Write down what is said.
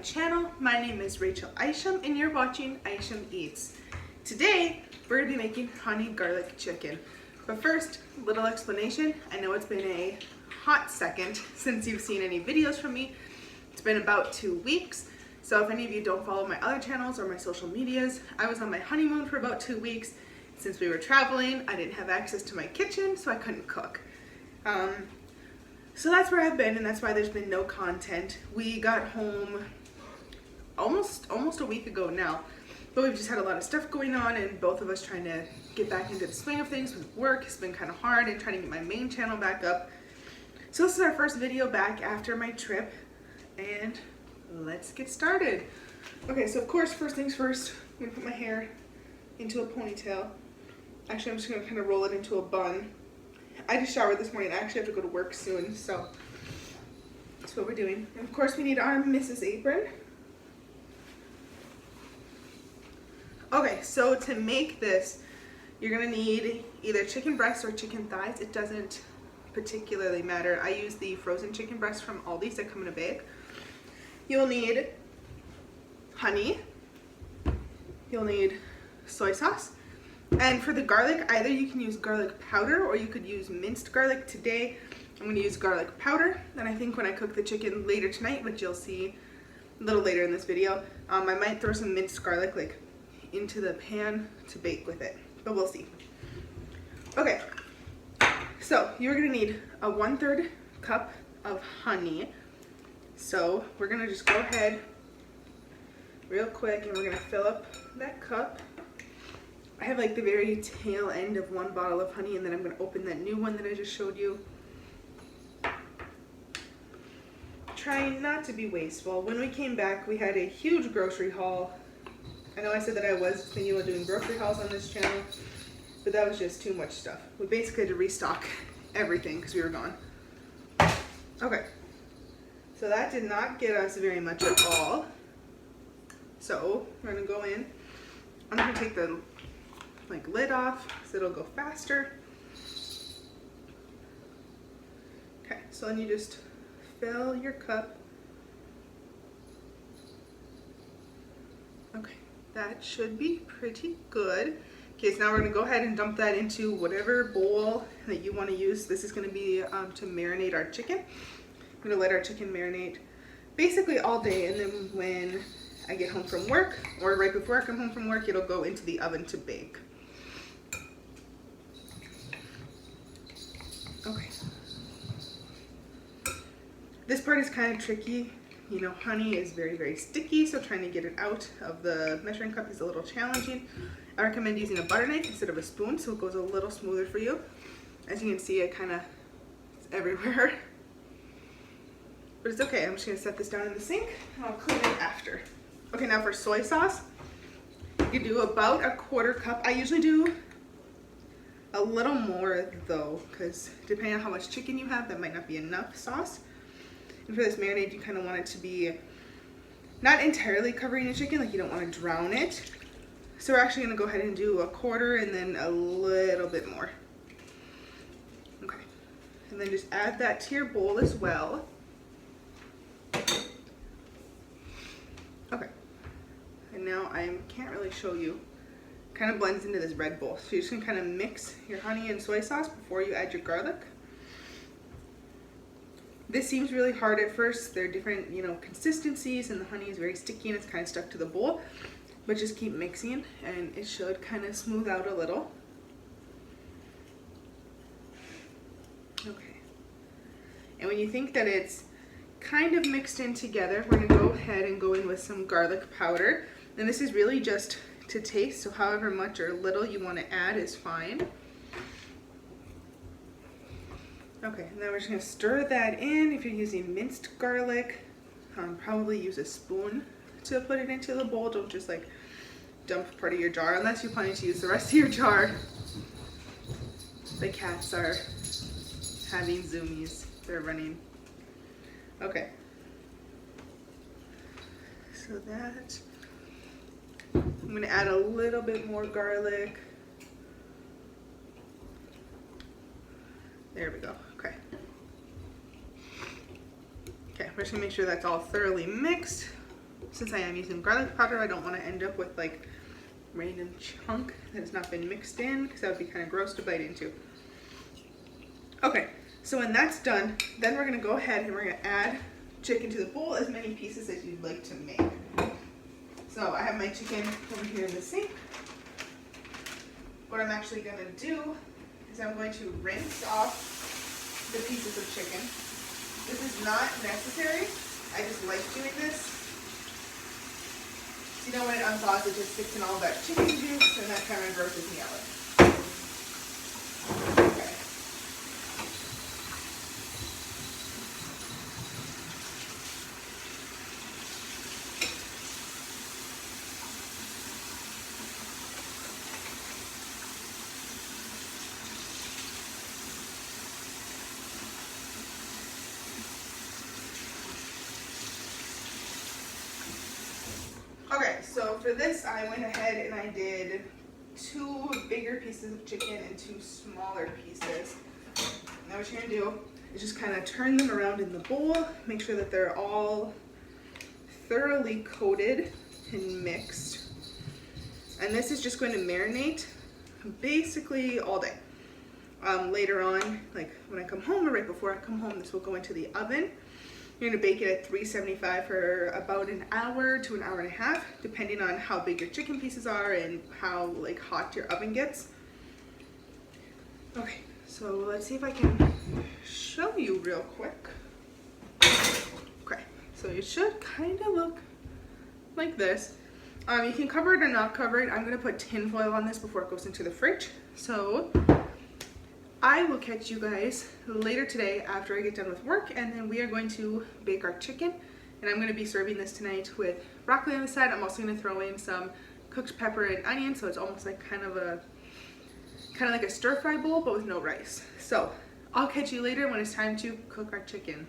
channel. My name is Rachel Isham and you're watching Isham Eats. Today we're going to be making honey garlic chicken. But first, little explanation. I know it's been a hot second since you've seen any videos from me. It's been about 2 weeks. So if any of you don't follow my other channels or my social medias, I was on my honeymoon for about 2 weeks. Since we were traveling, I didn't have access to my kitchen, so I couldn't cook. So that's where I've been, and that's why there's been no content. We got home almost a week ago now, but we've just had a lot of stuff going on, and both of us trying to get back into the swing of things with work. It's been kind of hard, and trying to get my main channel back up. So this is our first video back after my trip, and let's get started. Okay, so of course, first things first, I'm gonna put my hair into a ponytail. Actually, I'm just gonna kind of roll it into a bun. I just showered this morning. I actually have to go to work soon, so that's what we're doing. And of course, we need our Mrs. Apron. Okay, so to make this, you're gonna need either chicken breasts or chicken thighs. It doesn't particularly matter. I use the frozen chicken breasts from Aldi's that come in a bag. You'll need honey. You'll need soy sauce. And for the garlic, either you can use garlic powder or you could use minced garlic. Today, I'm going to use garlic powder. And I think when I cook the chicken later tonight, which you'll see a little later in this video, I might throw some minced garlic like into the pan to bake with it. But we'll see. Okay, so you're going to need a 1/3 cup of honey. So we're going to just go ahead real quick and we're going to fill up that cup. I have like the very tail end of one bottle of honey, and then I'm going to open that new one that I just showed you. Trying not to be wasteful. When we came back, we had a huge grocery haul. I know I said that I was thinking about doing grocery hauls on this channel, but that was just too much stuff. We basically had to restock everything because we were gone. Okay, so that did not get us very much at all. So we're going to go in. I'm going to take the lid off so it'll go faster. Okay, so then you just fill your cup. Okay, that should be pretty good. Okay, so now we're going to go ahead and dump that into whatever bowl that you want to use. This is going to be to marinate our chicken. I'm going to let our chicken marinate basically all day, and then when I get home from work, or right before I come home from work, it'll go into the oven to bake. Okay. This part is kind of tricky. You know, honey is very, very sticky, so trying to get it out of the measuring cup is a little challenging. I recommend using a butter knife instead of a spoon, so it goes a little smoother for you. As you can see, it kind of is everywhere. But it's okay. I'm just going to set this down in the sink, and I'll clean it after. Okay, now for soy sauce, you do about 1/4 cup. I usually do a little more though, because depending on how much chicken you have, that might not be enough sauce. And for this marinade, you kind of want it to be not entirely covering the chicken, like you don't want to drown it. So we're actually going to go ahead and do 1/4 and then a little bit more. Okay, and then just add that to your bowl as well. Okay, and now I can't really show you. Kind of blends into this red bowl. So you're just gonna kind of mix your honey and soy sauce before you add your garlic. This seems really hard at first. There are different, consistencies, and the honey is very sticky and it's kind of stuck to the bowl. But just keep mixing and it should kind of smooth out a little. Okay. And when you think that it's kind of mixed in together, we're gonna go ahead and go in with some garlic powder. And this is really just to taste, so however much or little you want to add is fine. Okay, and then we're just going to stir that in. If you're using minced garlic, probably use a spoon to put it into the bowl. Don't just like dump part of your jar unless you're planning to use the rest of your jar. The cats are having zoomies. They're running. Okay. So that, I'm going to add a little bit more garlic. There we go. Okay. Okay, we're just going to make sure that's all thoroughly mixed. since I am using garlic powder, I don't want to end up with like random chunk that has not been mixed in, because that would be kind of gross to bite into. Okay, so when that's done, then we're gonna go ahead and we're gonna add chicken to the bowl, as many pieces as you'd like to make. So I have my chicken over here in the sink. What I'm actually gonna do is I'm going to rinse off the pieces of chicken. This is not necessary. I just like doing this. So you know when it unthaws, it just sticks in all that chicken juice, and that kind of grosses me out. Okay. Okay, so for this, I went ahead and I did 2 bigger pieces of chicken and 2 smaller pieces. Now what you're gonna do is just kind of turn them around in the bowl, make sure that they're all thoroughly coated and mixed. And this is just going to marinate basically all day. Later on, like when I come home or right before I come home, this will go into the oven. You're gonna bake it at 375 for about an hour to an hour and a half, depending on how big your chicken pieces are and how like hot your oven gets. Okay, so let's see if I can show you real quick. Okay, so it should kind of look like this. You can cover it or not cover it. I'm gonna put tin foil on this before it goes into the fridge. So I will catch you guys later today after I get done with work, and then we are going to bake our chicken. And I'm going to be serving this tonight with broccoli on the side. I'm also going to throw in some cooked pepper and onion, so it's almost like kind of like a stir fry bowl, but with no rice. So I'll catch you later when it's time to cook our chicken.